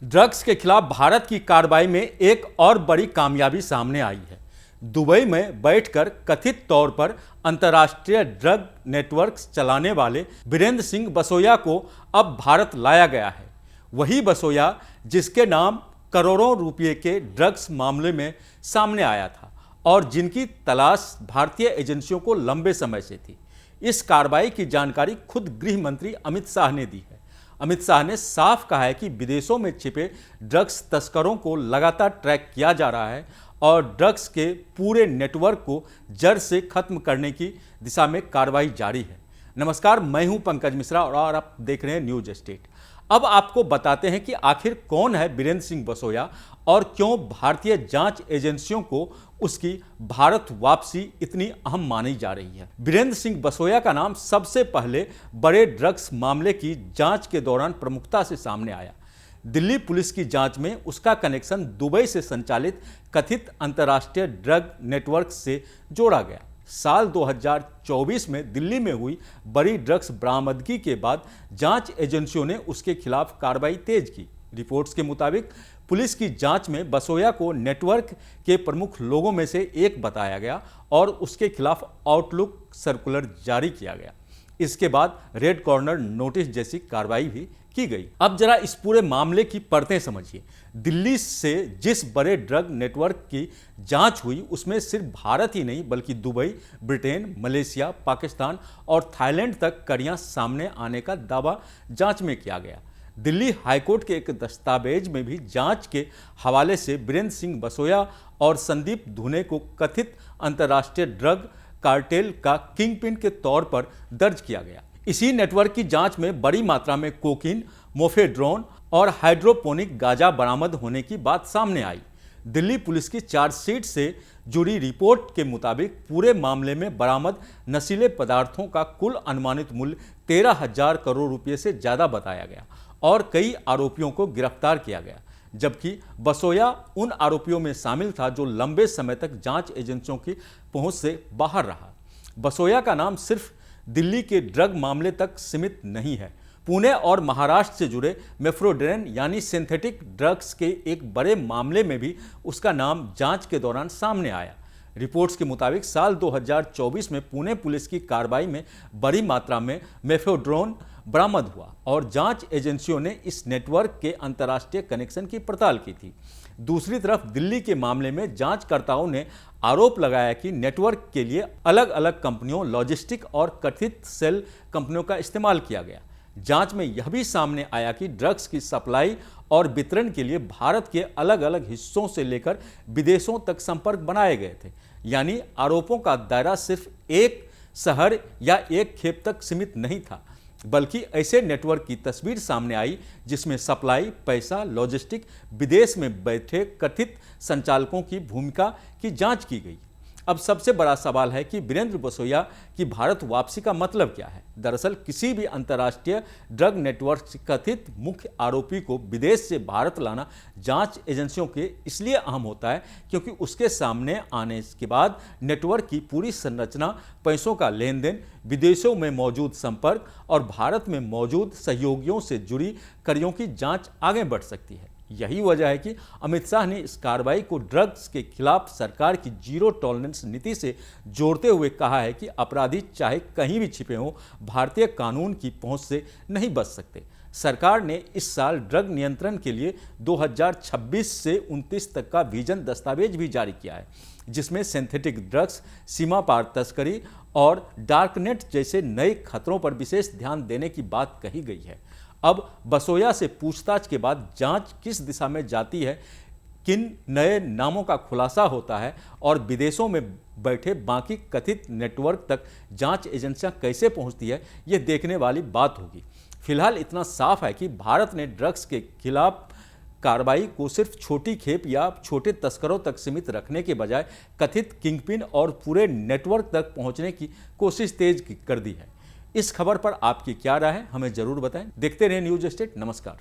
Drugs के खिलाफ भारत की कार्रवाई में एक और बड़ी कामयाबी सामने आई है। दुबई में बैठकर कथित तौर पर अंतर्राष्ट्रीय ड्रग नेटवर्क चलाने वाले बीरेंद्र सिंह बसोया को अब भारत लाया गया है। वही बसोया जिसके नाम करोड़ों रुपए के ड्रग्स मामले में सामने आया था और जिनकी तलाश भारतीय एजेंसियों को लंबे समय से थी। इस कार्रवाई की जानकारी खुद गृह मंत्री अमित शाह ने दी है। अमित शाह ने साफ कहा है कि विदेशों में छिपे ड्रग्स तस्करों को लगातार ट्रैक किया जा रहा है और ड्रग्स के पूरे नेटवर्क को जड़ से खत्म करने की दिशा में कार्रवाई जारी है। नमस्कार, मैं हूं पंकज मिश्रा और आप देख रहे हैं न्यूज स्टेट। अब आपको बताते हैं कि आखिर कौन है बीरेंद्र सिंह बसोया और क्यों भारतीय जांच एजेंसियों को उसकी भारत वापसी इतनी अहम मानी जा रही है। बीरेंद्र सिंह बसोया का नाम सबसे पहले बड़े ड्रग्स मामले की जांच के दौरान प्रमुखता से सामने आया। दिल्ली पुलिस की जांच में उसका कनेक्शन दुबई से संचालित कथित अंतर्राष्ट्रीय ड्रग नेटवर्क से जोड़ा गया। साल 2024 में दिल्ली में हुई बड़ी ड्रग्स बरामदगी के बाद जांच एजेंसियों ने उसके खिलाफ कार्रवाई तेज की। रिपोर्ट्स के मुताबिक पुलिस की जांच में बसोया को नेटवर्क के प्रमुख लोगों में से एक बताया गया और उसके खिलाफ आउटलुक सर्कुलर जारी किया गया। इसके बाद रेड कॉर्नर नोटिस जैसी कार्रवाई भी की गई। अब जरा इस पूरे मामले की परतें समझिए। दिल्ली से जिस बड़े ड्रग नेटवर्क की जांच हुई उसमें सिर्फ भारत ही नहीं बल्कि दुबई, ब्रिटेन, मलेशिया, पाकिस्तान और थाईलैंड तक कड़ियां सामने आने का दावा जांच में किया गया। दिल्ली हाईकोर्ट के एक दस्तावेज में भी जांच के हवाले से बीरेंद्र सिंह बसोया और संदीप धुने को कथित अंतर्राष्ट्रीय ड्रग कार्टेल का किंगपिन के तौर पर दर्ज किया गया। इसी नेटवर्क की जांच में बड़ी मात्रा में कोकीन, मोफेड्रोन और हाइड्रोपोनिक गांजा बरामद होने की बात सामने आई। दिल्ली पुलिस की चार्जशीट से जुड़ी रिपोर्ट के मुताबिक पूरे मामले में बरामद नशीले पदार्थों का कुल अनुमानित मूल्य 13,000 करोड़ रुपए से ज्यादा बताया गया और कई आरोपियों को गिरफ्तार किया गया, जबकि बसोया उन आरोपियों में शामिल था जो लंबे समय तक जांच एजेंसियों की पहुंच से बाहर रहा। बसोया का नाम सिर्फ दिल्ली के ड्रग मामले तक सीमित नहीं है। पुणे और महाराष्ट्र से जुड़े मेफ्रोड्रेन यानी सिंथेटिक ड्रग्स के एक बड़े मामले में भी उसका नाम जांच के दौरान सामने आया। रिपोर्ट्स के मुताबिक साल 2024 में पुणे पुलिस की कार्रवाई में बड़ी मात्रा में मेफ्रोड्रोन बरामद हुआ और जांच एजेंसियों ने इस नेटवर्क के अंतर्राष्ट्रीय कनेक्शन की पड़ताल की थी। दूसरी तरफ दिल्ली के मामले में जांचकर्ताओं ने आरोप लगाया कि नेटवर्क के लिए अलग अलग कंपनियों, लॉजिस्टिक और कथित सेल कंपनियों का इस्तेमाल किया गया। जांच में यह भी सामने आया कि ड्रग्स की सप्लाई और वितरण के लिए भारत के अलग अलग हिस्सों से लेकर विदेशों तक संपर्क बनाए गए थे। यानी आरोपों का दायरा सिर्फ एक शहर या एक खेप तक सीमित नहीं था, बल्कि ऐसे नेटवर्क की तस्वीर सामने आई जिसमें सप्लाई, पैसा, लॉजिस्टिक, विदेश में बैठे कथित संचालकों की भूमिका की जांच की गई। अब सबसे बड़ा सवाल है कि बीरेंद्र बसोया की भारत वापसी का मतलब क्या है। दरअसल किसी भी अंतर्राष्ट्रीय ड्रग नेटवर्क से कथित मुख्य आरोपी को विदेश से भारत लाना जांच एजेंसियों के इसलिए अहम होता है क्योंकि उसके सामने आने के बाद नेटवर्क की पूरी संरचना, पैसों का लेन देन, विदेशों में मौजूद संपर्क और भारत में मौजूद सहयोगियों से जुड़ी कड़ियों की जांच आगे बढ़ सकती है। यही वजह है कि अमित शाह ने इस कार्रवाई को ड्रग्स के खिलाफ सरकार की जीरो टॉलरेंस नीति से जोड़ते हुए कहा है कि अपराधी चाहे कहीं भी छिपे हों, भारतीय कानून की पहुंच से नहीं बच सकते। सरकार ने इस साल ड्रग नियंत्रण के लिए 2026 से 29 तक का विजन दस्तावेज भी जारी किया है, जिसमें सिंथेटिक ड्रग्स, सीमा पार तस्करी और डार्कनेट जैसे नए खतरों पर विशेष ध्यान देने की बात कही गई है। अब बसोया से पूछताछ के बाद जांच किस दिशा में जाती है, किन नए नामों का खुलासा होता है और विदेशों में बैठे बाकी कथित नेटवर्क तक जांच एजेंसियां कैसे पहुंचती है, यह देखने वाली बात होगी। फिलहाल इतना साफ है कि भारत ने ड्रग्स के खिलाफ कार्रवाई को सिर्फ छोटी खेप या छोटे तस्करों तक सीमित रखने के बजाय कथित किंगपिन और पूरे नेटवर्क तक पहुंचने की कोशिश तेज कर दी है। इस खबर पर आपकी क्या राय है, हमें जरूर बताएं। देखते रहे न्यूज स्टेट। नमस्कार।